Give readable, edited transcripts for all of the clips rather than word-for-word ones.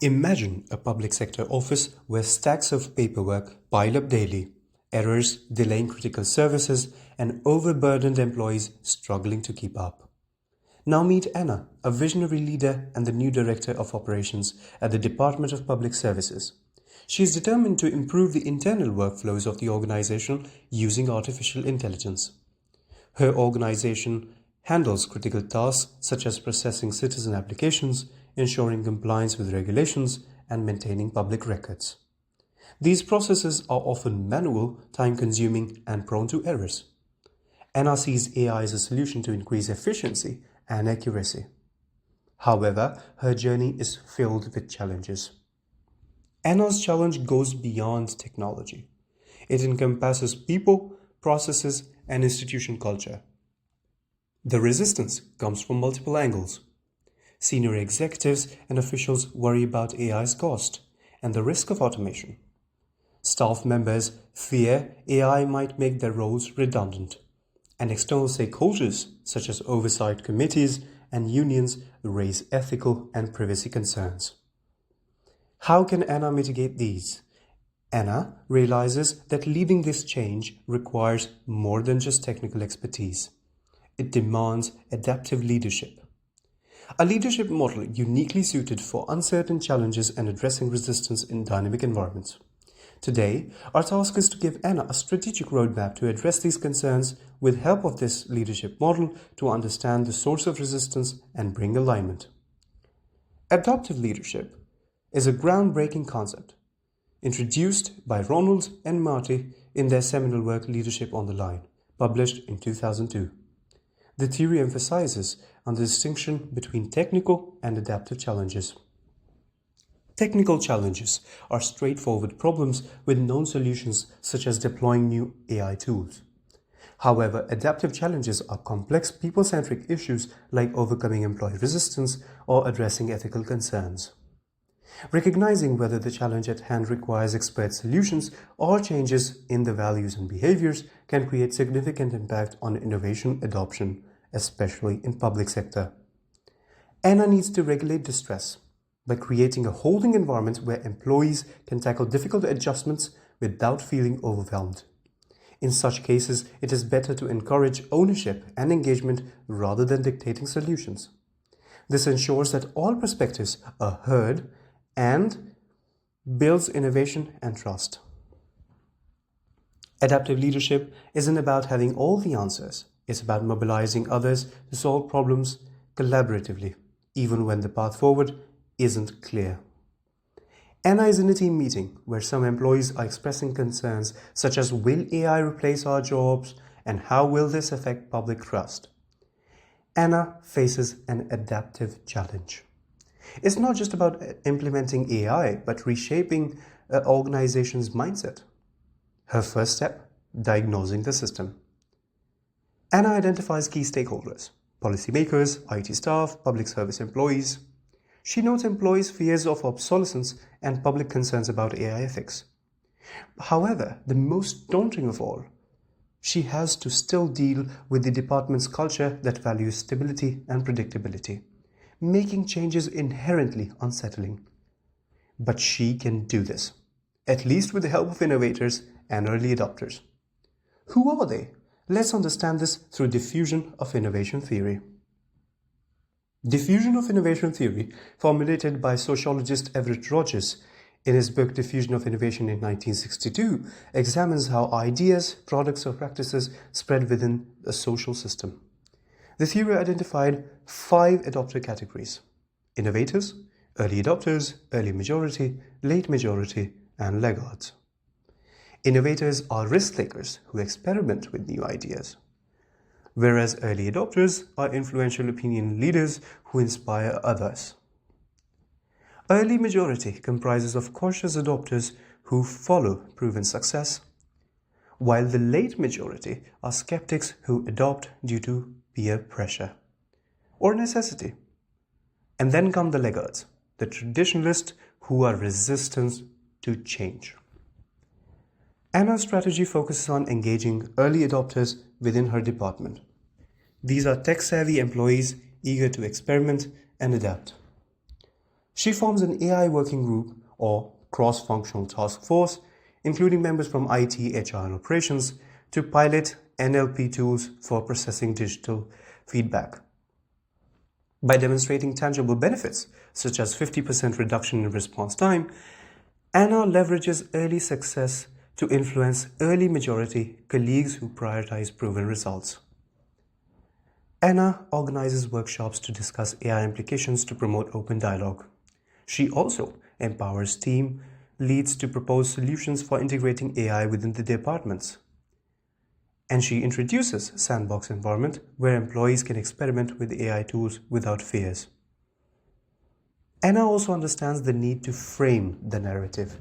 Imagine a public sector office where stacks of paperwork pile up daily, errors delaying critical services, and overburdened employees struggling to keep up. Now meet Anna, a visionary leader and the new Director of Operations at the Department of Public Services. She is determined to improve the internal workflows of the organization using artificial intelligence. Her organization handles critical tasks such as processing citizen applications, ensuring compliance with regulations, and maintaining public records. These processes are often manual, time-consuming, and prone to errors. Anna sees AI as a solution to increase efficiency and accuracy. However, her journey is filled with challenges. Anna's challenge goes beyond technology. It encompasses people, processes, and institution culture. The resistance comes from multiple angles. Senior executives and officials worry about AI's cost and the risk of automation. Staff members fear AI might make their roles redundant. And external stakeholders, such as oversight committees and unions, raise ethical and privacy concerns. How can Anna mitigate these? Anna realizes that leading this change requires more than just technical expertise. It demands adaptive leadership. A leadership model uniquely suited for uncertain challenges and addressing resistance in dynamic environments. Today, our task is to give Anna a strategic roadmap to address these concerns with help of this leadership model to understand the source of resistance and bring alignment. Adaptive leadership is a groundbreaking concept introduced by Ronald and Marty in their seminal work Leadership on the Line, published in 2002. The theory emphasizes on the distinction between technical and adaptive challenges. Technical challenges are straightforward problems with known solutions, such as deploying new AI tools. However, adaptive challenges are complex people-centric issues like overcoming employee resistance or addressing ethical concerns. Recognizing whether the challenge at hand requires expert solutions or changes in the values and behaviors can create significant impact on innovation adoption, especially in public sector. Anna needs to regulate distress by creating a holding environment where employees can tackle difficult adjustments without feeling overwhelmed. In such cases, it is better to encourage ownership and engagement rather than dictating solutions. This ensures that all perspectives are heard and builds innovation and trust. Adaptive leadership isn't about having all the answers. It's about mobilizing others to solve problems collaboratively, even when the path forward isn't clear. Anna is in a team meeting where some employees are expressing concerns such as, will AI replace our jobs and how will this affect public trust? Anna faces an adaptive challenge. It's not just about implementing AI, but reshaping an organization's mindset. Her first step, diagnosing the system. Anna identifies key stakeholders, policymakers, IT staff, public service employees. She notes employees' fears of obsolescence and public concerns about AI ethics. However, the most daunting of all, she has to still deal with the department's culture that values stability and predictability, making changes inherently unsettling. But she can do this, at least with the help of innovators and early adopters. Who are they? Let's understand this through diffusion of innovation theory. Diffusion of innovation theory, formulated by sociologist Everett Rogers in his book Diffusion of Innovation in 1962, examines how ideas, products, or practices spread within a social system. The theory identified 5 adopter categories: innovators, early adopters, early majority, late majority, and laggards. Innovators are risk takers who experiment with new ideas, whereas early adopters are influential opinion leaders who inspire others. Early majority comprises of cautious adopters who follow proven success, while the late majority are skeptics who adopt due to peer pressure or necessity. And then come the laggards, the traditionalists who are resistant to change. Anna's strategy focuses on engaging early adopters within her department. These are tech-savvy employees eager to experiment and adapt. She forms an AI working group or cross-functional task force, including members from IT, HR, and operations, to pilot NLP tools for processing digital feedback. By demonstrating tangible benefits, such as 50% reduction in response time, Anna leverages early success to influence early majority colleagues who prioritize proven results. Anna organizes workshops to discuss AI implications to promote open dialogue. She also empowers team leads to propose solutions for integrating AI within the departments. And she introduces sandbox environment where employees can experiment with AI tools without fears. Anna also understands the need to frame the narrative.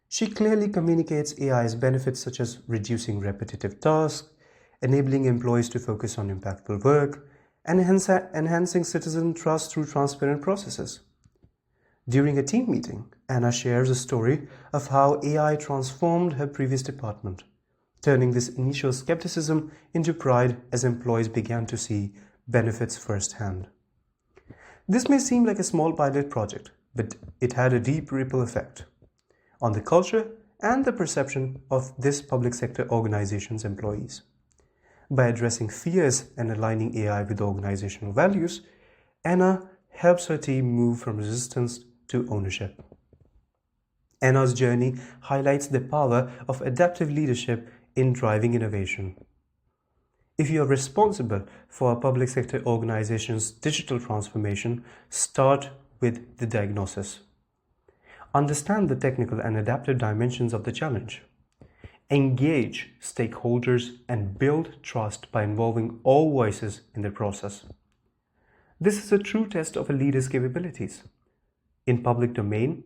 She clearly communicates AI's benefits such as reducing repetitive tasks, enabling employees to focus on impactful work, and enhancing citizen trust through transparent processes. During a team meeting, Anna shares a story of how AI transformed her previous department, turning this initial skepticism into pride as employees began to see benefits firsthand. This may seem like a small pilot project, but it had a deep ripple effect on the culture and the perception of this public sector organization's employees. By addressing fears and aligning AI with organizational values, Anna helps her team move from resistance to ownership. Anna's journey highlights the power of adaptive leadership in driving innovation. If you are responsible for a public sector organization's digital transformation, start with the diagnosis. Understand the technical and adaptive dimensions of the challenge. Engage stakeholders and build trust by involving all voices in the process. This is a true test of a leader's capabilities. In public domain,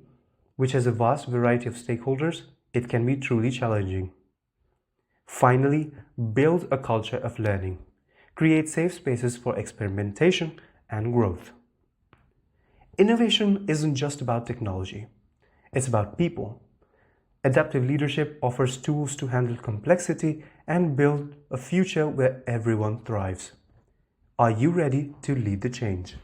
which has a vast variety of stakeholders, it can be truly challenging. Finally, build a culture of learning. Create safe spaces for experimentation and growth. Innovation isn't just about technology. It's about people. Adaptive leadership offers tools to handle complexity and build a future where everyone thrives. Are you ready to lead the change?